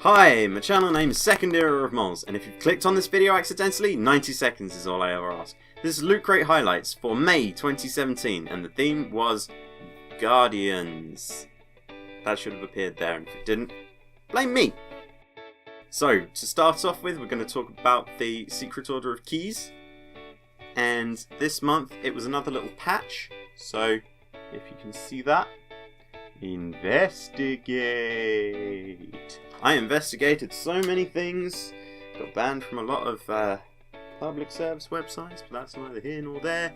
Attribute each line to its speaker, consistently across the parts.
Speaker 1: Hi, my channel name is Second Era of Moles, and if you've clicked on this video accidentally, 90 seconds is all I ever ask. This is Loot Crate Highlights for May 2017, and the theme was Guardians. That should have appeared there, and if it didn't, blame me! So, to start off with, we're going to talk about the Secret Order of Keys, and this month it was another little patch, so if you can see that, investigate! I investigated so many things, got banned from a lot of public service websites, but that's neither here nor there.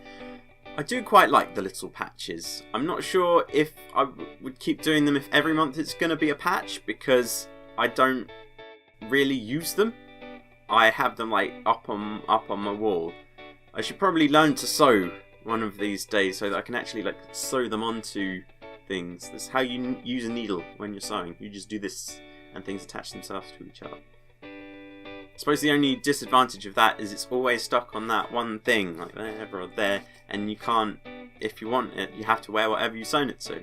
Speaker 1: I do quite like the little patches. I'm not sure if I would keep doing them if every month it's going to be a patch, because I don't really use them. I have them like up on my wall. I should probably learn to sew one of these days so that I can actually like sew them onto things. That's how you use a needle when you're sewing. You just do this and things attach themselves to each other. I suppose the only disadvantage of that is it's always stuck on that one thing, like there or there, and you can't, if you want it, you have to wear whatever you sewn it to.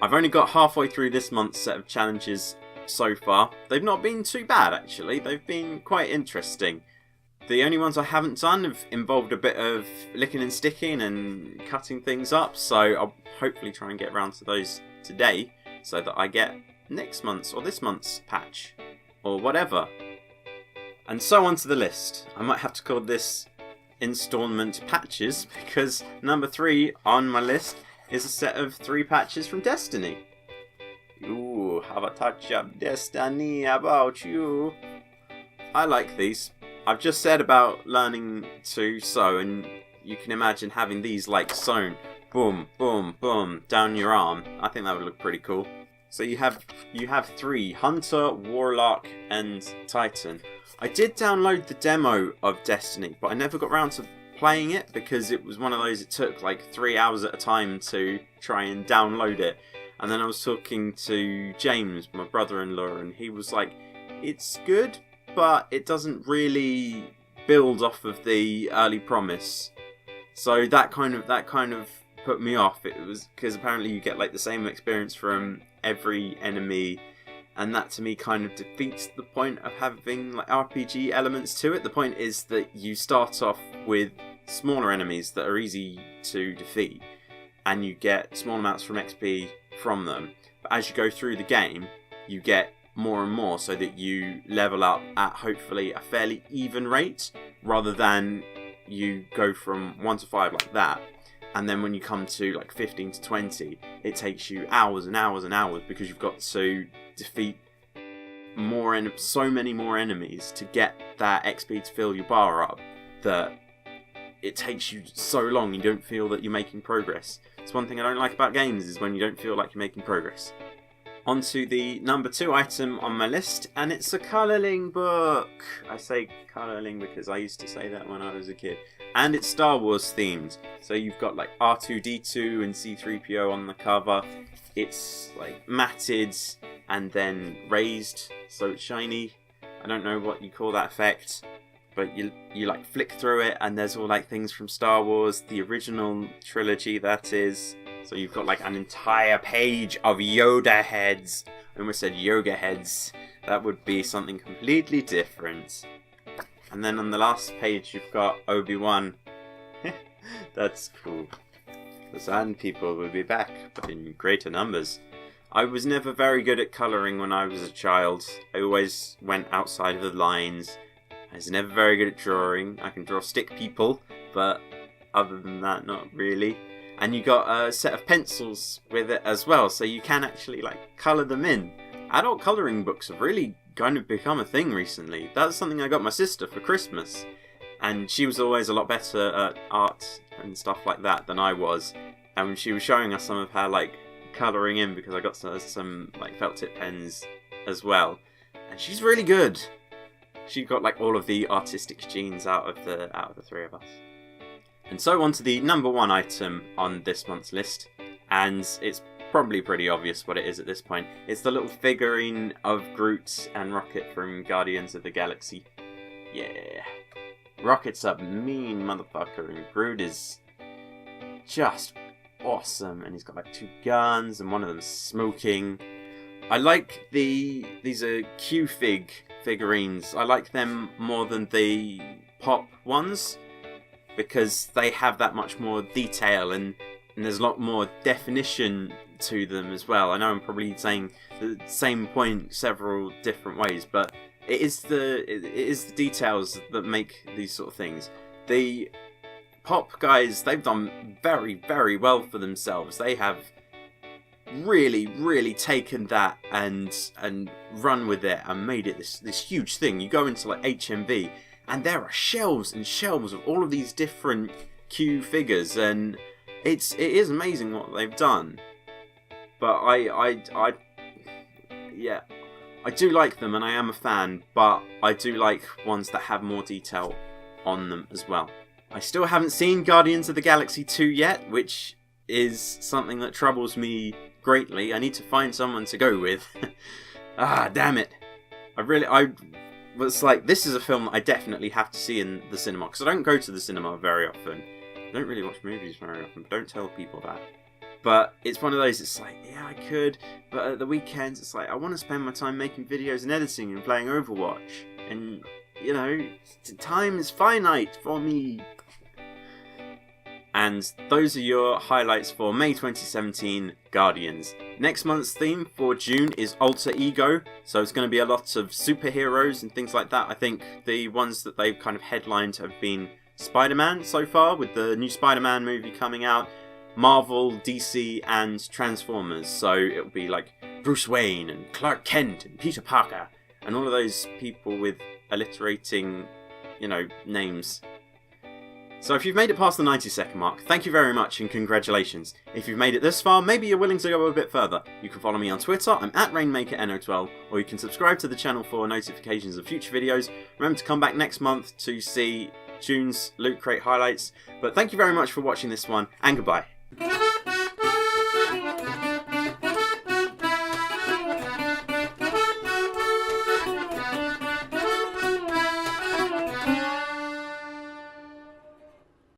Speaker 1: I've only got halfway through this month's set of challenges so far. They've not been too bad actually, they've been quite interesting. The only ones I haven't done have involved a bit of licking and sticking and cutting things up, so I'll hopefully try and get around to those today so that I get next month's or this month's patch or whatever. And so on to the list. I might have to call this installment patches because number 3 on my list is a set of 3 patches from Destiny. Ooh, have a touch of Destiny about you. I like these. I've just said about learning to sew, and you can imagine having these like sewn, boom, boom, boom, down your arm. I think that would look pretty cool. So you have 3, Hunter, Warlock, and Titan. I did download the demo of Destiny, but I never got around to playing it because it was one of those, it took like 3 hours at a time to try and download it. And then I was talking to James, my brother-in-law, and he was like, it's good, but it doesn't really build off of the early promise. So that kind of put me off. It was because apparently you get like the same experience from every enemy, and that to me kind of defeats the point of having like RPG elements to it. The point is that you start off with smaller enemies that are easy to defeat, and you get small amounts from XP from them. But as you go through the game, you get more and more so that you level up at hopefully a fairly even rate, rather than you go from 1 to 5 like that. And then when you come to like 15 to 20, it takes you hours and hours and hours because you've got to defeat so many more enemies to get that XP to fill your bar up that it takes you so long you don't feel that you're making progress. It's one thing I don't like about games is when you don't feel like you're making progress. On to the number 2 item on my list, and it's a colouring book. I say colouring because I used to say that when I was a kid. And it's Star Wars themed. So you've got like R2-D2 and C-3PO on the cover. It's like matted and then raised, so it's shiny. I don't know what you call that effect, but you like flick through it and there's all like things from Star Wars, the original trilogy that is. So you've got like an entire page of Yoda heads. I almost said yoga heads. That would be something completely different. And then on the last page you've got Obi-Wan. That's cool. The Sand People will be back, but in greater numbers. I was never very good at colouring when I was a child. I always went outside of the lines. I was never very good at drawing. I can draw stick people, but other than that, not really. And you got a set of pencils with it as well, so you can actually like colour them in. Adult colouring books have really kind of become a thing recently. That's something I got my sister for Christmas, and she was always a lot better at art and stuff like that than I was. And she was showing us some of her like colouring in, because I got some like felt tip pens as well, and she's really good. She got like all of the artistic genes out of the 3 of us. And so on to the number 1 item on this month's list, and it's probably pretty obvious what it is at this point. It's the little figurine of Groot and Rocket from Guardians of the Galaxy. Yeah. Rocket's a mean motherfucker, and Groot is just awesome, and he's got like 2 guns, and one of them's smoking. I like these are Q-Fig figurines. I like them more than the Pop ones because they have that much more detail and there's a lot more definition to them as well. I know I'm probably saying the same point several different ways, but it is the details that make these sort of things. The Pop guys, they've done very, very well for themselves. They have really taken that and run with it and made it this huge thing. You go into like HMV and there are shelves and shelves of all of these different Q figures, and it is amazing what they've done. But I do like them and I am a fan, but I do like ones that have more detail on them as well. I still haven't seen Guardians of the Galaxy 2 yet, which is something that troubles me greatly. I need to find someone to go with. Damn it. I was like, this is a film that I definitely have to see in the cinema, because I don't go to the cinema very often. I don't really watch movies very often. Don't tell people that. But it's one of those, it's like, yeah, I could, but at the weekends, it's like, I want to spend my time making videos and editing and playing Overwatch. And, you know, time is finite for me. And those are your highlights for May 2017 Guardians. Next month's theme for June is Alter Ego, so it's going to be a lot of superheroes and things like that. I think the ones that they've kind of headlined have been Spider-Man so far, with the new Spider-Man movie coming out, Marvel, DC, and Transformers. So it'll be like Bruce Wayne and Clark Kent and Peter Parker and all of those people with alliterating, you know, names. So if you've made it past the 90-second mark, thank you very much and congratulations. If you've made it this far, maybe you're willing to go a bit further. You can follow me on Twitter, I'm at RainmakerNO12, or you can subscribe to the channel for notifications of future videos. Remember to come back next month to see June's Loot Crate highlights. But thank you very much for watching this one, and goodbye.